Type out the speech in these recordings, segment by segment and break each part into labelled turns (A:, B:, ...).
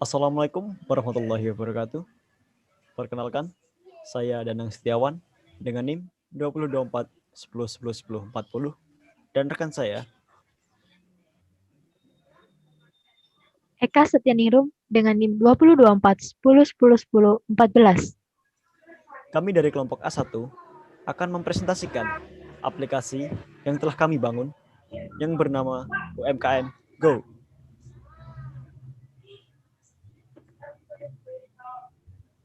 A: Assalamualaikum warahmatullahi wabarakatuh. Perkenalkan, saya Danang Setiawan dengan NIM 2024 10 10 10 40 dan rekan saya.
B: Eka Setyaningrum dengan NIM 2024 10 10 10 14.
A: Kami dari kelompok A1 akan mempresentasikan aplikasi yang telah kami bangun yang bernama UMKM Go.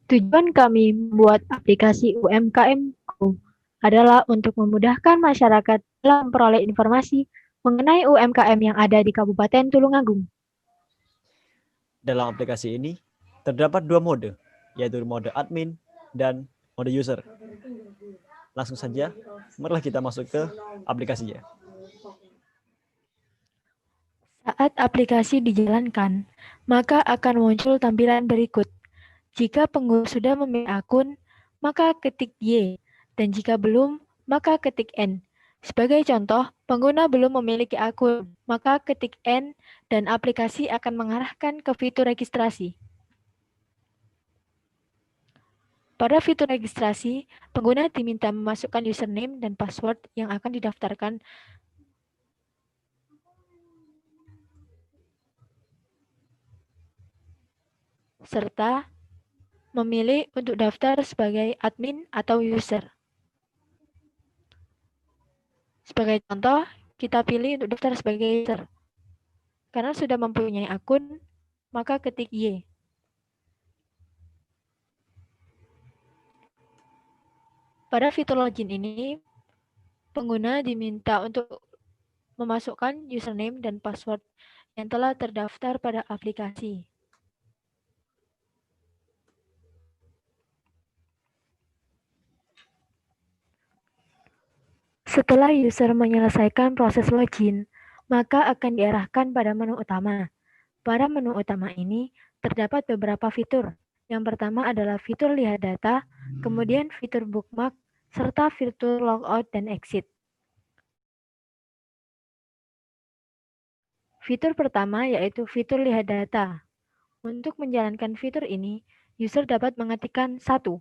B: Tujuan kami membuat aplikasi UMKM Go adalah untuk memudahkan masyarakat dalam memperoleh informasi mengenai UMKM yang ada di Kabupaten Tulungagung.
A: Dalam aplikasi ini terdapat dua mode, yaitu mode admin dan mode user. Langsung saja, marilah kita masuk ke aplikasinya.
B: Saat aplikasi dijalankan, maka akan muncul tampilan berikut. Jika pengguna sudah memiliki akun, maka ketik Y, dan jika belum, maka ketik N. Sebagai contoh, pengguna belum memiliki akun, maka ketik N dan aplikasi akan mengarahkan ke fitur registrasi. Pada fitur registrasi, pengguna diminta memasukkan username dan password yang akan didaftarkan serta memilih untuk daftar sebagai admin atau user. Sebagai contoh, kita pilih untuk daftar sebagai user. Karena sudah mempunyai akun, maka ketik Y. Pada fitur login ini, pengguna diminta untuk memasukkan username dan password yang telah terdaftar pada aplikasi. Setelah user menyelesaikan proses login, maka akan diarahkan pada menu utama. Pada menu utama ini, terdapat beberapa fitur. Yang pertama adalah fitur lihat data, kemudian fitur bookmark, serta fitur logout dan exit. Fitur pertama yaitu fitur lihat data. Untuk menjalankan fitur ini, user dapat mengetikkan 1.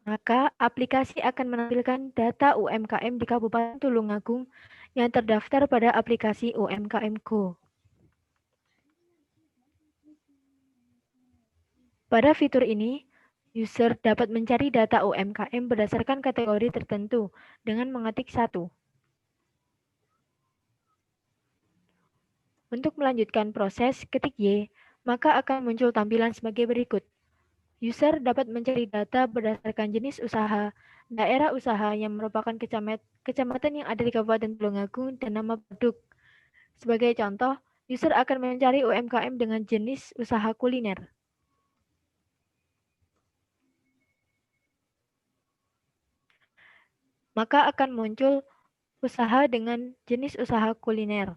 B: Maka aplikasi akan menampilkan data UMKM di Kabupaten Tulungagung yang terdaftar pada aplikasi UMKM Go. Pada fitur ini, user dapat mencari data UMKM berdasarkan kategori tertentu dengan mengetik 1. Untuk melanjutkan proses, ketik Y, maka akan muncul tampilan sebagai berikut. User dapat mencari data berdasarkan jenis usaha, daerah usaha yang merupakan kecamatan yang ada di Kabupaten Tulungagung, dan nama produk. Sebagai contoh, user akan mencari UMKM dengan jenis usaha kuliner. Maka akan muncul usaha dengan jenis usaha kuliner.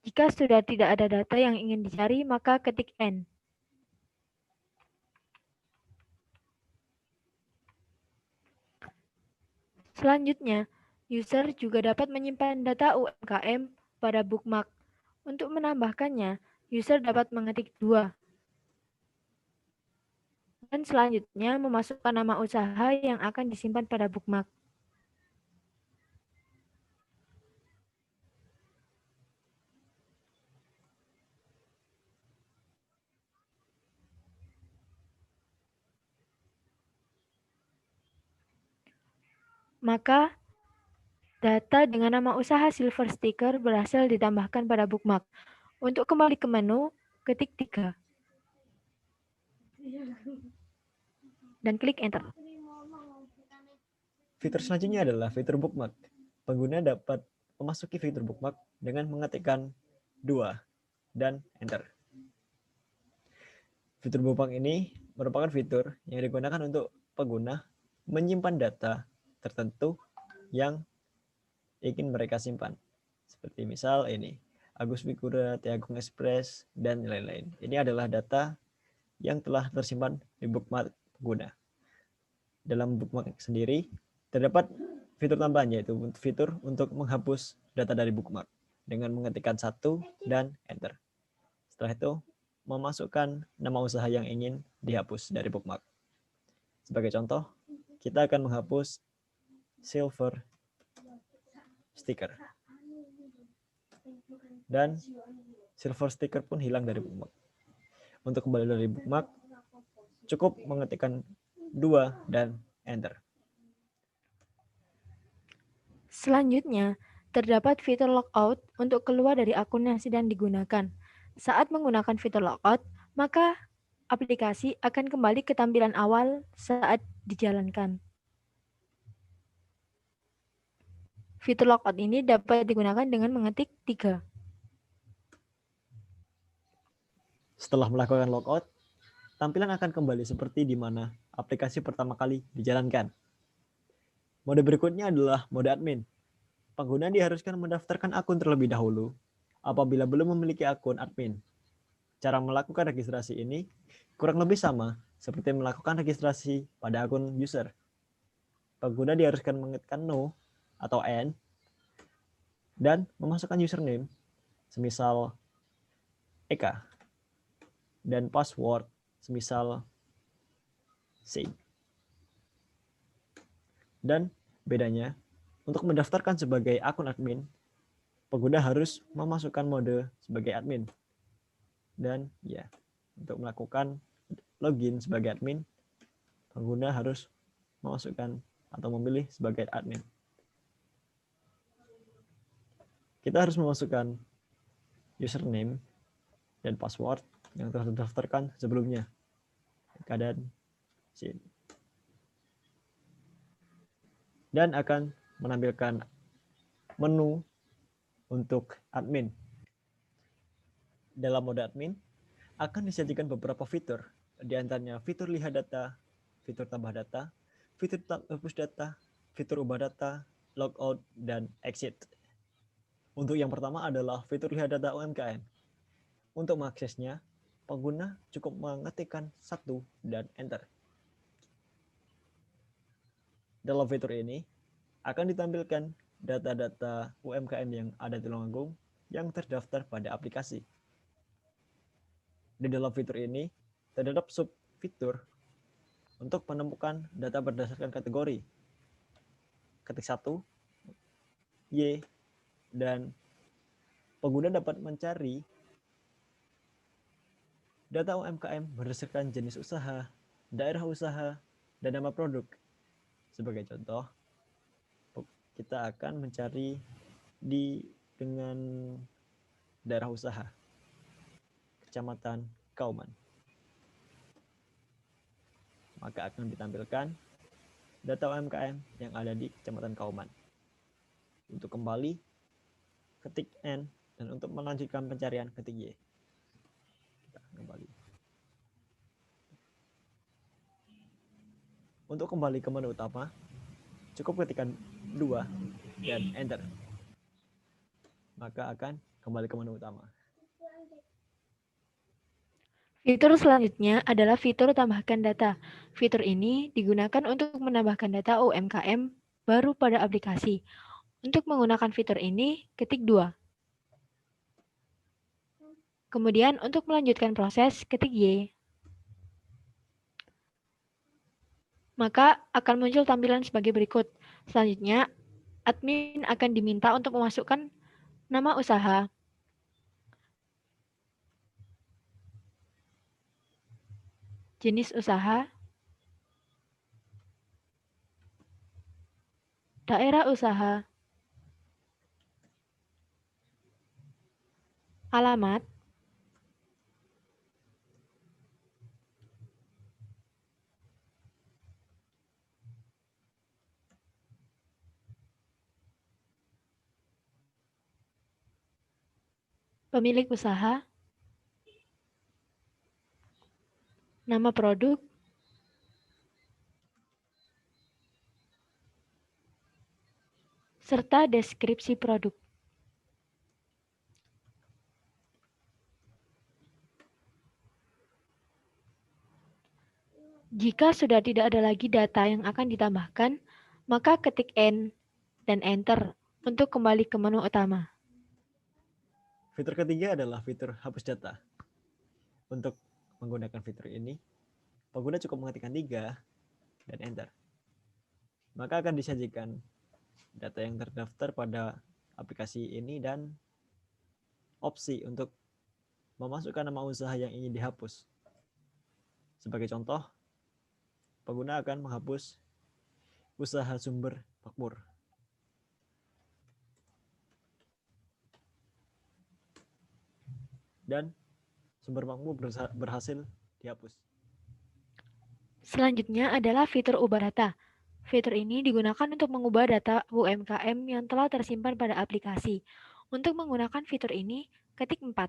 B: Jika sudah tidak ada data yang ingin dicari, maka ketik N. Selanjutnya, user juga dapat menyimpan data UMKM pada bookmark. Untuk menambahkannya, user dapat mengetik 2. Dan selanjutnya memasukkan nama usaha yang akan disimpan pada bookmark. Maka data dengan nama usaha Silver Sticker berhasil ditambahkan pada bookmark. Untuk kembali ke menu, ketik 3. Dan klik enter.
A: Fitur selanjutnya adalah fitur bookmark. Pengguna dapat memasuki fitur bookmark dengan mengetikkan 2 dan enter. Fitur bookmark ini merupakan fitur yang digunakan untuk pengguna menyimpan data tertentu yang ingin mereka simpan. Seperti misal ini, Agus Mikura, Tiagung Express, dan lain-lain. Ini adalah data yang telah tersimpan di bookmark pengguna. Dalam bookmark sendiri, terdapat fitur tambahan yaitu fitur untuk menghapus data dari bookmark dengan mengetikkan 1 dan enter. Setelah itu, memasukkan nama usaha yang ingin dihapus dari bookmark. Sebagai contoh, kita akan menghapus silver sticker. Dan silver sticker pun hilang dari bookmark. Untuk kembali dari bookmark, cukup mengetikkan 2 dan enter.
B: Selanjutnya, terdapat fitur logout untuk keluar dari akun yang sedang digunakan. Saat menggunakan fitur logout, maka aplikasi akan kembali ke tampilan awal saat dijalankan. Fitur logout ini dapat digunakan dengan mengetik 3.
A: Setelah melakukan logout, tampilan akan kembali seperti di mana aplikasi pertama kali dijalankan. Mode berikutnya adalah mode admin. Pengguna diharuskan mendaftarkan akun terlebih dahulu apabila belum memiliki akun admin. Cara melakukan registrasi ini kurang lebih sama seperti melakukan registrasi pada akun user. Pengguna diharuskan mengetikkan no atau n dan memasukkan username semisal Eka dan password semisal C. Dan bedanya, untuk mendaftarkan sebagai akun admin, pengguna harus memasukkan mode sebagai admin. Dan ya, untuk melakukan login sebagai admin, pengguna harus memasukkan atau memilih sebagai admin. Kita harus memasukkan username dan password yang telah terdaftarkan sebelumnya. Dan sin. Dan akan menampilkan menu untuk admin. Dalam mode admin akan disajikan beberapa fitur, di antaranya fitur lihat data, fitur tambah data, fitur hapus data, fitur ubah data, logout, dan exit. Untuk yang pertama adalah fitur lihat data UMKM. Untuk mengaksesnya, pengguna cukup mengetikkan 1 dan enter. Dalam fitur ini akan ditampilkan data-data UMKM yang ada di Tulungagung yang terdaftar pada aplikasi. Di dalam fitur ini terdapat sub-fitur untuk menemukan data berdasarkan kategori. Ketik 1, Y, dan pengguna dapat mencari data UMKM berdasarkan jenis usaha, daerah usaha, dan nama produk. Sebagai contoh, kita akan mencari dengan daerah usaha, Kecamatan Kauman. Maka akan ditampilkan data UMKM yang ada di Kecamatan Kauman. Untuk kembali, ketik N, dan untuk melanjutkan pencarian, ketik Y. Kita kembali. Untuk kembali ke menu utama, cukup ketikkan 2 dan enter. Maka akan kembali ke menu utama.
B: Fitur selanjutnya adalah fitur tambahkan data. Fitur ini digunakan untuk menambahkan data UMKM baru pada aplikasi. Untuk menggunakan fitur ini, ketik 2. Kemudian untuk melanjutkan proses, ketik Y. Maka akan muncul tampilan sebagai berikut. Selanjutnya, admin akan diminta untuk memasukkan nama usaha, jenis usaha, daerah usaha, alamat, pemilik usaha, nama produk, serta deskripsi produk. Jika sudah tidak ada lagi data yang akan ditambahkan, maka ketik N dan Enter untuk kembali ke menu utama.
A: Fitur ketiga adalah fitur hapus data. Untuk menggunakan fitur ini, pengguna cukup mengetikkan 3 dan enter. Maka akan disajikan data yang terdaftar pada aplikasi ini dan opsi untuk memasukkan nama usaha yang ingin dihapus. Sebagai contoh, pengguna akan menghapus usaha sumber makmur. Dan sumber makmur berhasil dihapus.
B: Selanjutnya adalah fitur ubah data. Fitur ini digunakan untuk mengubah data UMKM yang telah tersimpan pada aplikasi. Untuk menggunakan fitur ini, ketik 4.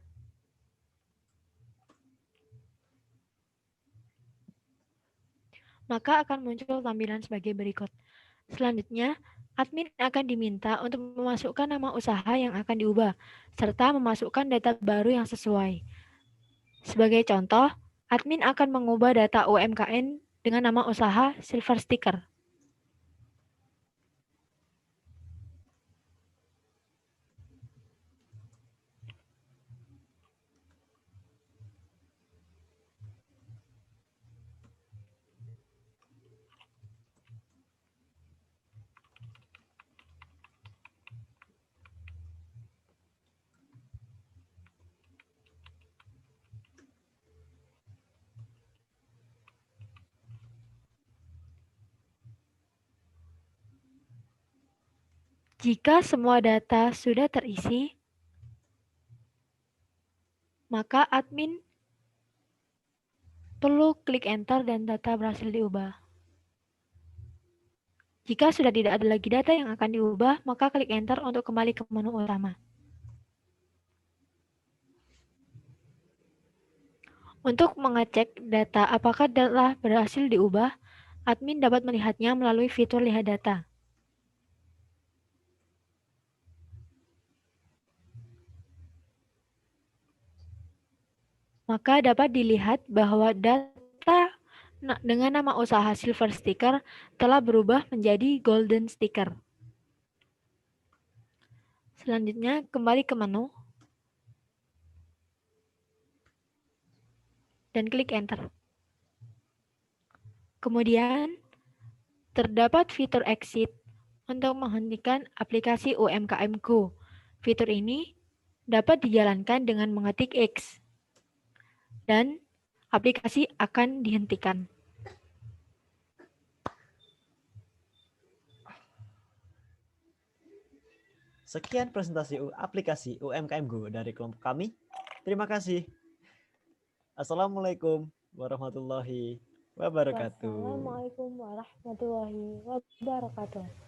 B: Maka akan muncul tampilan sebagai berikut. Selanjutnya, admin akan diminta untuk memasukkan nama usaha yang akan diubah, serta memasukkan data baru yang sesuai. Sebagai contoh, admin akan mengubah data UMKM dengan nama usaha Silver Sticker. Jika semua data sudah terisi, maka admin perlu klik enter dan data berhasil diubah. Jika sudah tidak ada lagi data yang akan diubah, maka klik enter untuk kembali ke menu utama. Untuk mengecek data apakah telah berhasil diubah, admin dapat melihatnya melalui fitur lihat data. Maka dapat dilihat bahwa data dengan nama usaha Silver Sticker telah berubah menjadi Golden Sticker. Selanjutnya, kembali ke menu dan klik enter. Kemudian, terdapat fitur exit untuk menghentikan aplikasi UMKM Go. Fitur ini dapat dijalankan dengan mengetik X dan aplikasi akan dihentikan.
A: Sekian presentasi aplikasi UMKM Go dari kelompok kami. Terima kasih. Assalamualaikum warahmatullahi wabarakatuh.
B: Wassalamualaikum warahmatullahi wabarakatuh.